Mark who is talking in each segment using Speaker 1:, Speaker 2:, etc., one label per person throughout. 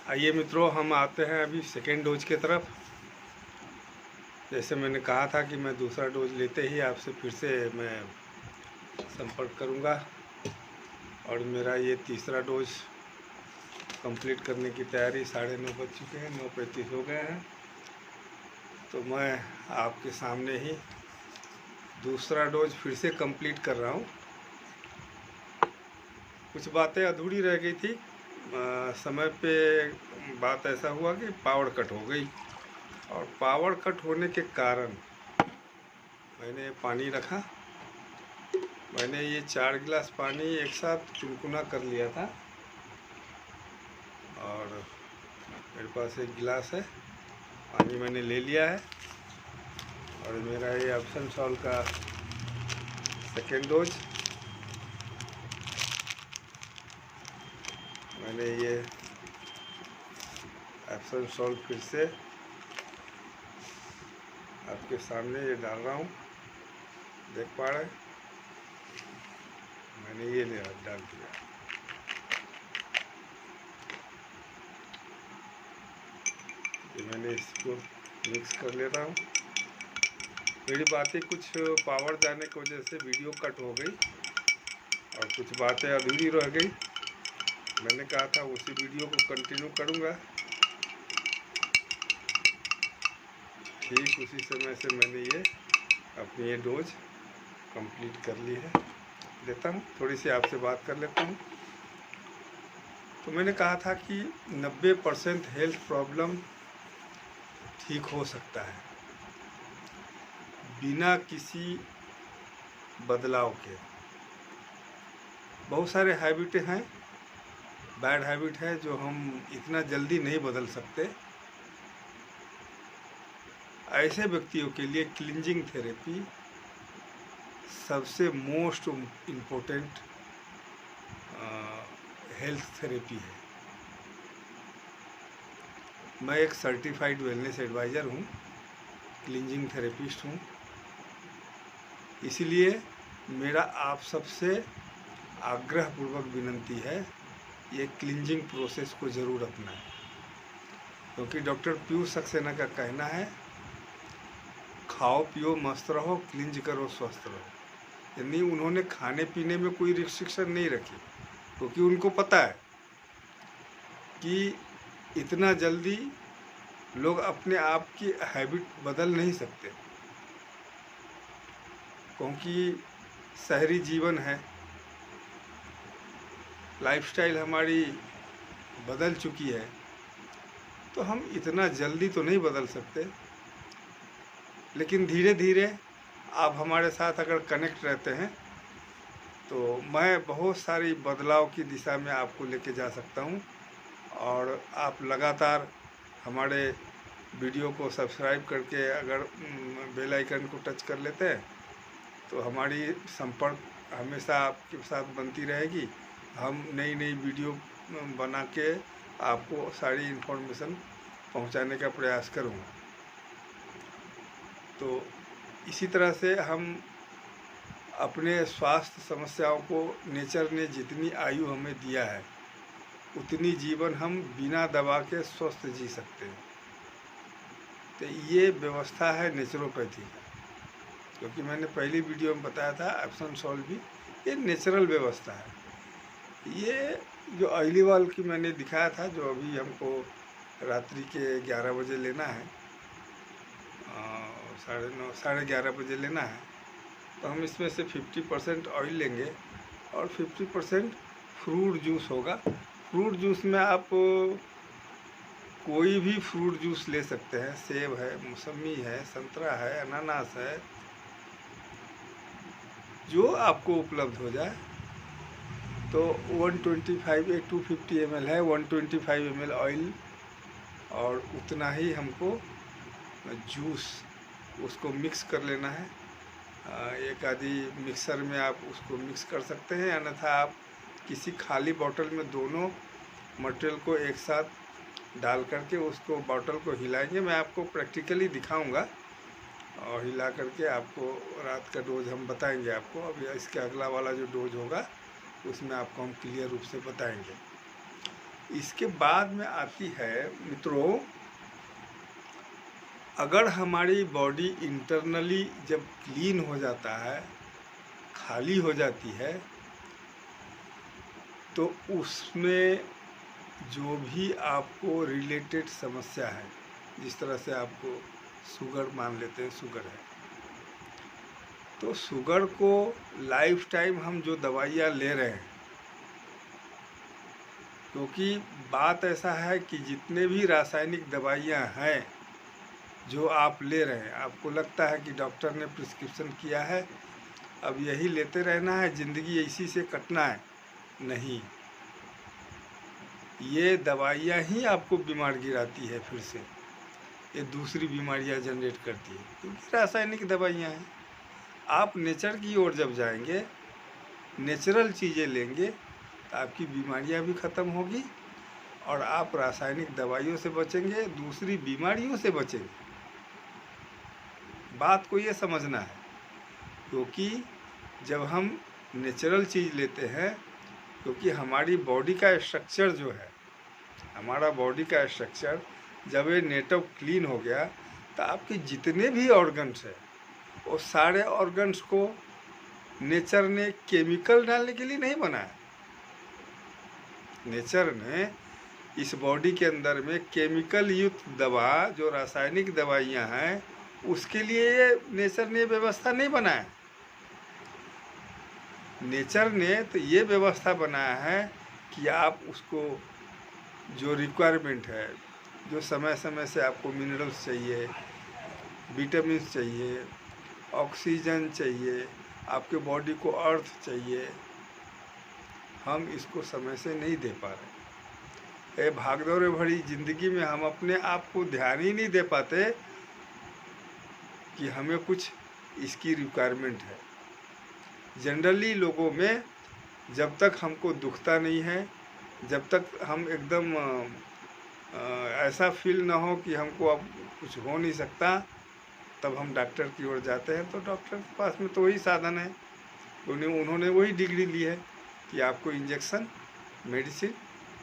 Speaker 1: आइए मित्रों, हम आते हैं अभी सेकेंड डोज की तरफ। जैसे मैंने कहा था कि मैं दूसरा डोज लेते ही आपसे फिर से मैं संपर्क करूंगा, और मेरा ये तीसरा डोज कंप्लीट करने की तैयारी 9:30 बज चुके हैं, 9:35 हो गए हैं। तो मैं आपके सामने ही दूसरा डोज फिर से कंप्लीट कर रहा हूँ। कुछ बातें अधूरी रह गई थी। समय पे बात ऐसा हुआ कि पावर कट हो गई, और पावर कट होने के कारण मैंने पानी रखा। मैंने ये 4 गिलास पानी एक साथ चुनकुना कर लिया था, और मेरे पास 1 गिलास है पानी मैंने ले लिया है। और मेरा ये एप्सम सॉल्ट का सेकेंड डोज, मैंने ये एप्सम सॉल्ट फिर से आपके सामने ये डाल रहा हूँ। देख पा रहे हैं, मैंने ये डाल दिया। ये मैंने इसको मिक्स कर लेता हूँ। मेरी बातें कुछ पावर जाने की वजह से वीडियो कट हो गई, और कुछ बातें अधूरी रह गई। मैंने कहा था उसी वीडियो को कंटिन्यू करूँगा। ठीक उसी समय से मैंने ये अपनी ये डोज कंप्लीट कर ली है। लेता हूँ, थोड़ी सी आपसे बात कर लेता हूँ। तो मैंने कहा था कि 90% हेल्थ प्रॉब्लम ठीक हो सकता है बिना किसी बदलाव के। बहुत सारे हैबिट हैं, बैड हैबिट है, जो हम इतना जल्दी नहीं बदल सकते। ऐसे व्यक्तियों के लिए क्लींजिंग थेरेपी सबसे मोस्ट इम्पोर्टेंट हेल्थ थेरेपी है। मैं एक सर्टिफाइड वेलनेस एडवाइज़र हूँ, क्लींजिंग थेरेपिस्ट हूँ। इसलिए मेरा आप सबसे आग्रहपूर्वक विनंती है, ये क्लींजिंग प्रोसेस को ज़रूर अपनाएं। क्योंकि डॉक्टर पीयूष सक्सेना का कहना है, खाओ पियो मस्त रहो, क्लींज करो स्वस्थ रहो। यानी उन्होंने खाने पीने में कोई रिस्ट्रिक्शन नहीं रखी, क्योंकि उनको पता है कि इतना जल्दी लोग अपने आप की हैबिट बदल नहीं सकते, क्योंकि शहरी जीवन है, लाइफस्टाइल हमारी बदल चुकी है। तो हम इतना जल्दी तो नहीं बदल सकते, लेकिन धीरे धीरे आप हमारे साथ अगर कनेक्ट रहते हैं तो मैं बहुत सारी बदलाव की दिशा में आपको लेके जा सकता हूं। और आप लगातार हमारे वीडियो को सब्सक्राइब करके अगर बेल आइकन को टच कर लेते हैं तो हमारी संपर्क हमेशा आपके साथ बनती रहेगी। हम नई नई वीडियो बना के आपको सारी इन्फॉर्मेशन पहुंचाने का प्रयास करूँगा। तो इसी तरह से हम अपने स्वास्थ्य समस्याओं को, नेचर ने जितनी आयु हमें दिया है उतनी जीवन हम बिना दवा के स्वस्थ जी सकते हैं। तो ये व्यवस्था है नेचुरोपैथी का, क्योंकि मैंने पहली वीडियो में बताया था एप्सम सॉल्ट भी ये नेचुरल व्यवस्था है। ये जो ऑयलीवाल की मैंने दिखाया था, जो अभी हमको रात्रि के 11 बजे लेना है, 9:30 11:30 बजे लेना है, तो हम इसमें से 50% ऑयल लेंगे और 50% फ्रूट जूस होगा। फ्रूट जूस में आप कोई भी फ्रूट जूस ले सकते हैं, सेब है, मौसमी है, संतरा है, अनानास है, जो आपको उपलब्ध हो जाए। तो 250 ml है, 125 ml ऑयल, और उतना ही हमको जूस उसको मिक्स कर लेना है। एक आधी मिक्सर में आप उसको मिक्स कर सकते हैं, अन्यथा आप किसी खाली बोतल में दोनों मटेरियल को एक साथ डाल करके उसको बोतल को हिलाएंगे। मैं आपको प्रैक्टिकली दिखाऊंगा, और हिला करके आपको रात का डोज हम बताएंगे आपको। अभी इसके अगला वाला जो डोज होगा उसमें आपको हम क्लियर रूप से बताएंगे। इसके बाद में आती है मित्रों, अगर हमारी बॉडी इंटरनली जब क्लीन हो जाता है, खाली हो जाती है, तो उसमें जो भी आपको रिलेटेड समस्या है, जिस तरह से आपको शुगर मान लेते हैं, शुगर है, तो शुगर को लाइफ टाइम हम जो दवाइयाँ ले रहे हैं, क्योंकि बात ऐसा है कि जितने भी रासायनिक दवाइयाँ हैं जो आप ले रहे हैं, आपको लगता है कि डॉक्टर ने प्रिस्क्रिप्शन किया है, अब यही लेते रहना है, ज़िंदगी इसी से कटना है। नहीं, ये दवाइयाँ ही आपको बीमार गिराती है, फिर से ये दूसरी बीमारियाँ जनरेट करती है, क्योंकि रासायनिक दवाइयाँ हैं। आप नेचर की ओर जब जाएंगे, नेचुरल चीज़ें लेंगे, तो आपकी बीमारियाँ भी ख़त्म होगी और आप रासायनिक दवाइयों से बचेंगे, दूसरी बीमारियों से बचेंगे। बात को ये समझना है, क्योंकि जब हम नेचुरल चीज़ लेते हैं, क्योंकि हमारी बॉडी का स्ट्रक्चर जो है, हमारा बॉडी का स्ट्रक्चर जब ये नेटवर्क क्लीन हो गया, तो आपके जितने भी ऑर्गन्स हैं, वो सारे ऑर्गन्स को नेचर ने केमिकल डालने के लिए नहीं बनाया। नेचर ने इस बॉडी के अंदर में केमिकल युक्त दवा, जो रासायनिक दवाइयाँ हैं, उसके लिए नेचर ने व्यवस्था नहीं बनाया। नेचर ने तो ये व्यवस्था बनाया है कि आप उसको जो रिक्वायरमेंट है, जो समय समय से आपको मिनरल्स चाहिए, विटामिन्स चाहिए, ऑक्सीजन चाहिए, आपके बॉडी को अर्थ चाहिए, हम इसको समय से नहीं दे पा रहे। भागदौड़ भरी ज़िंदगी में हम अपने आप को ध्यान ही नहीं दे पाते कि हमें कुछ इसकी रिक्वायरमेंट है। जनरली लोगों में जब तक हमको दुखता नहीं है, जब तक हम एकदम ऐसा फील ना हो कि हमको अब कुछ हो नहीं सकता, तब हम डॉक्टर की ओर जाते हैं। तो डॉक्टर के पास में तो वही साधन है, उन्होंने वही डिग्री ली है कि आपको इंजेक्शन, मेडिसिन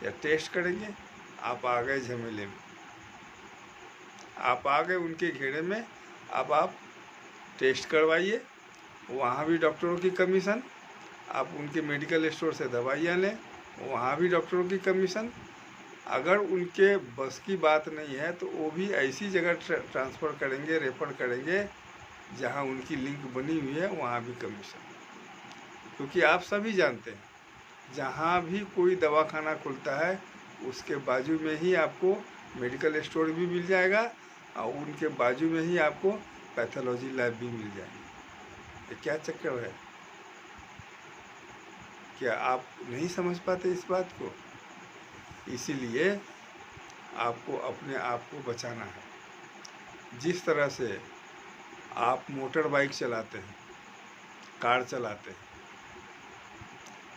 Speaker 1: या टेस्ट करेंगे। आप आ गए झमेले में, आप आ गए उनके घेरे में। अब आप टेस्ट करवाइए, वहाँ भी डॉक्टरों की कमीशन, आप उनके मेडिकल स्टोर से दवाइयाँ लें, वहाँ भी डॉक्टरों की कमीशन। अगर उनके बस की बात नहीं है तो वो भी ऐसी जगह ट्रांसफ़र करेंगे, रेफर करेंगे जहाँ उनकी लिंक बनी हुई है, वहाँ भी कमीशन। क्योंकि आप सभी जानते हैं, जहाँ भी कोई दवाखाना खुलता है, उसके बाजू में ही आपको मेडिकल स्टोर भी मिल जाएगा और उनके बाजू में ही आपको पैथोलॉजी लैब भी मिल जाएगी। ये क्या चक्कर है? क्या आप नहीं समझ पाते इस बात को? इसीलिए आपको अपने आप को बचाना है। जिस तरह से आप मोटर बाइक चलाते हैं, कार चलाते हैं,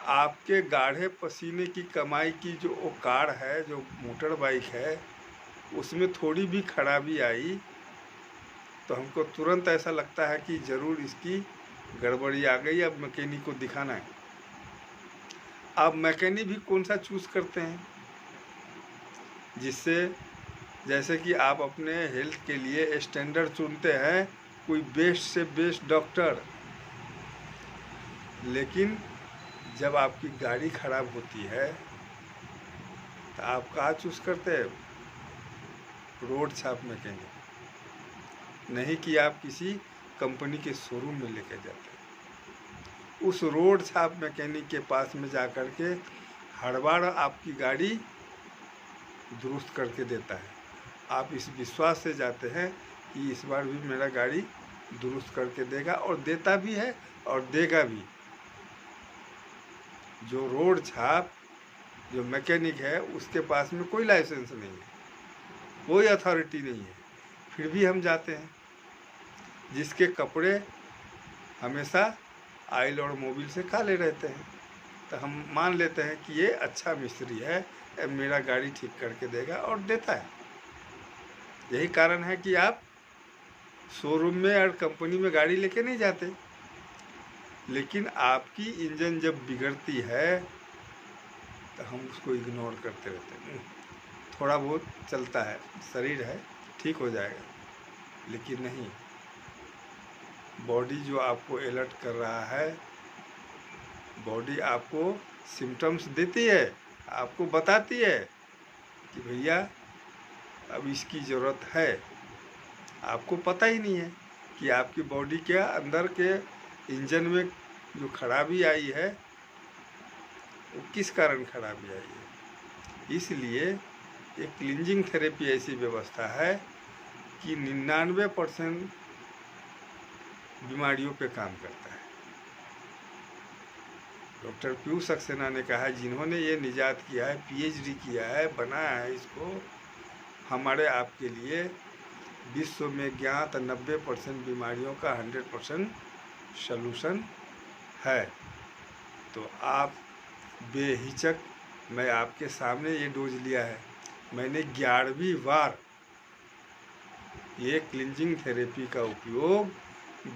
Speaker 1: आपके गाढ़े पसीने की कमाई की जो वो कार है, जो मोटर बाइक है, उसमें थोड़ी भी खराबी आई तो हमको तुरंत ऐसा लगता है कि ज़रूर इसकी गड़बड़ी आ गई, अब मैकेनिक को दिखाना है। अब मैकेनिक भी कौन सा चूज़ करते हैं, जिससे जैसे कि आप अपने हेल्थ के लिए स्टैंडर्ड चुनते हैं, कोई बेस्ट से बेस्ट डॉक्टर, लेकिन जब आपकी गाड़ी ख़राब होती है तो आप कहाँ चूज़ करते हैं? रोड छाप मैकेनिक, नहीं कि आप किसी कंपनी के शोरूम में लेकर जाते हैं। उस रोड छाप मैकेनिक के पास में जा कर के हर बार आपकी गाड़ी दुरुस्त करके देता है। आप इस विश्वास से जाते हैं कि इस बार भी मेरा गाड़ी दुरुस्त करके देगा, और देता भी है और देगा भी। जो रोड छाप जो मैकेनिक है, उसके पास में कोई लाइसेंस नहीं है, कोई अथॉरिटी नहीं है, फिर भी हम जाते हैं। जिसके कपड़े हमेशा ऑयल और मोबिल से काले रहते हैं, तो हम मान लेते हैं कि ये अच्छा मिस्त्री है, मेरा गाड़ी ठीक करके देगा, और देता है। यही कारण है कि आप शोरूम में और कंपनी में गाड़ी लेके नहीं जाते। लेकिन आपकी इंजन जब बिगड़ती है तो हम उसको इग्नोर करते रहते हैं। थोड़ा बहुत चलता है, शरीर है, ठीक हो जाएगा, लेकिन नहीं। बॉडी जो आपको अलर्ट कर रहा है, बॉडी आपको सिम्टम्स देती है, आपको बताती है कि भैया अब इसकी ज़रूरत है। आपको पता ही नहीं है कि आपकी बॉडी के अंदर के इंजन में जो खराबी आई है वो किस कारण खराबी आई है। इसलिए एक क्लींजिंग थेरेपी ऐसी व्यवस्था है कि 99% बीमारियों पे काम करता है। डॉक्टर पीयूष सक्सेना ने कहा, जिन्होंने ये निजात किया है, पीएचडी किया है, बनाया है इसको, हमारे आपके लिए विश्व में ज्ञात 90% बीमारियों का 100% सलूशन है। तो आप बेहिचक, मैं आपके सामने ये डोज लिया है, मैंने 11वीं बार ये क्लींजिंग थेरेपी का उपयोग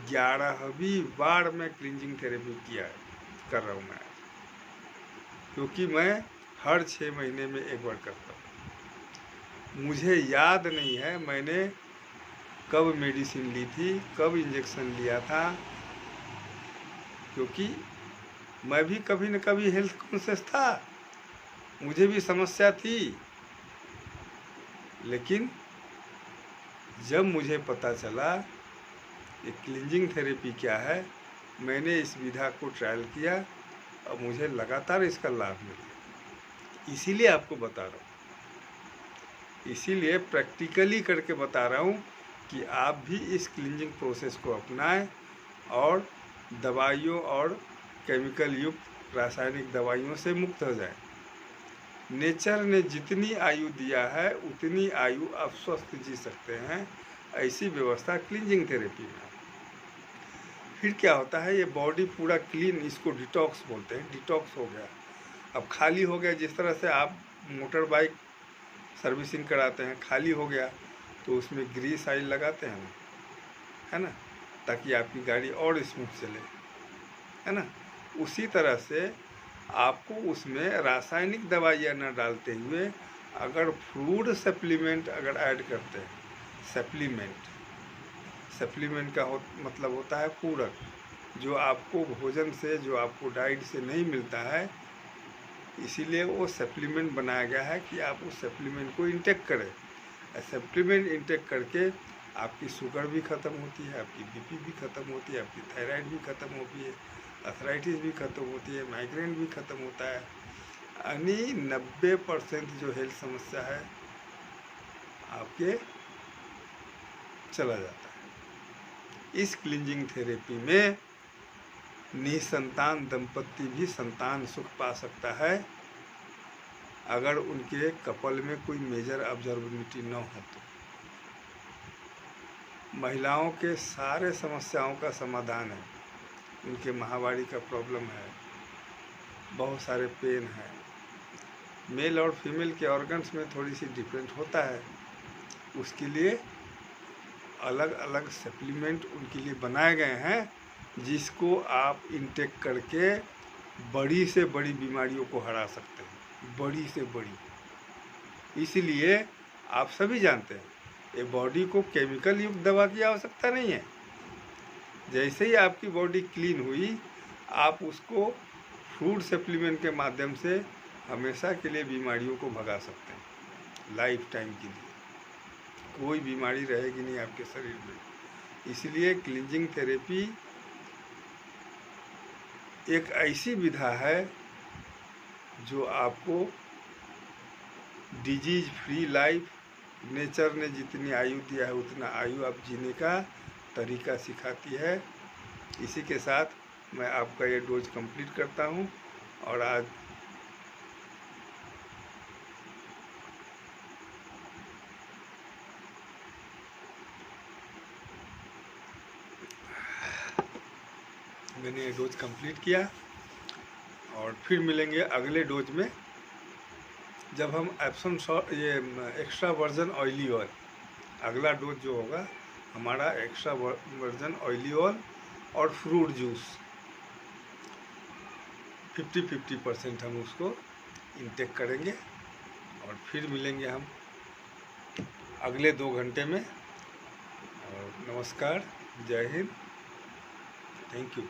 Speaker 1: 11वीं बार मैं क्लींजिंग थेरेपी कर रहा हूँ मैं, क्योंकि मैं हर 6 महीने में एक बार करता हूँ। मुझे याद नहीं है मैंने कब मेडिसिन ली थी, कब इंजेक्शन लिया था, क्योंकि मैं भी कभी न कभी हेल्थ कॉन्शियस था, मुझे भी समस्या थी। लेकिन जब मुझे पता चला कि क्लींजिंग थेरेपी क्या है, मैंने इस विधा को ट्रायल किया और मुझे लगातार इसका लाभ मिला। इसीलिए आपको बता रहा हूँ, इसीलिए प्रैक्टिकली करके बता रहा हूँ कि आप भी इस क्लींजिंग प्रोसेस को अपनाएं और दवाइयों और केमिकल युक्त रासायनिक दवाइयों से मुक्त हो जाएं। नेचर ने जितनी आयु दिया है उतनी आयु आप स्वस्थ जी सकते हैं, ऐसी व्यवस्था क्लींजिंग थेरेपी में। फिर क्या होता है, ये बॉडी पूरा क्लीन, इसको डिटॉक्स बोलते हैं, डिटॉक्स हो गया, अब खाली हो गया। जिस तरह से आप मोटर बाइक सर्विसिंग कराते हैं, खाली हो गया तो उसमें ग्रीस ऑयल लगाते हैं ना, है ना, ताकि आपकी गाड़ी और स्मूथ चले, है ना। उसी तरह से आपको उसमें रासायनिक दवाइयाँ न डालते हुए अगर फूड सप्लीमेंट अगर ऐड करते हैं, सप्लीमेंट का मतलब होता है पूरक, जो आपको भोजन से, जो आपको डाइट से नहीं मिलता है, इसीलिए वो सप्लीमेंट बनाया गया है कि आप उस सप्लीमेंट को इंटेक करें। सप्लीमेंट इंटेक करके आपकी शुगर भी ख़त्म होती है, आपकी बीपी भी ख़त्म होती है, आपकी थायराइड भी ख़त्म होती है, अर्थराइटिस भी ख़त्म होती है, माइग्रेन भी ख़त्म होता है, यानी 90% जो हेल्थ समस्या है आपके चला जाता है। इस क्लींजिंग थेरेपी में निसंतान दंपति भी संतान सुख पा सकता है अगर उनके कपल में कोई मेजर ऑब्जर्वेबिलिटी न हो तो। महिलाओं के सारे समस्याओं का समाधान है। उनके माहवारी का प्रॉब्लम है, बहुत सारे पेन है, मेल और फीमेल के ऑर्गन्स में थोड़ी सी डिफरेंट होता है, उसके लिए अलग अलग सप्लीमेंट उनके लिए बनाए गए हैं, जिसको आप इंटेक करके बड़ी से बड़ी बीमारियों को हरा सकते हैं, बड़ी से बड़ी। इसलिए आप सभी जानते हैं ये बॉडी को केमिकल युक्त दवा की आवश्यकता नहीं है। जैसे ही आपकी बॉडी क्लीन हुई, आप उसको फूड सप्लीमेंट के माध्यम से हमेशा के लिए बीमारियों को भगा सकते हैं, लाइफ टाइम के लिए कोई बीमारी रहेगी नहीं आपके शरीर में। इसलिए क्लींजिंग थेरेपी एक ऐसी विधा है जो आपको डिजीज फ्री लाइफ, नेचर ने जितनी आयु दिया है उतना आयु आप जीने का तरीका सिखाती है। इसी के साथ मैं आपका ये डोज कंप्लीट करता हूँ और आज मैंने ये डोज कंप्लीट किया और फिर मिलेंगे अगले डोज में, जब हम एप्सम ये एक्स्ट्रा वर्जन ऑयली ऑयल, अगला डोज जो होगा हमारा एक्स्ट्रा वर्जन ऑयली ऑयल और फ्रूट जूस 50-50% हम उसको इनटेक करेंगे और फिर मिलेंगे हम अगले 2 घंटे में। और नमस्कार, जय हिंद, थैंक यू।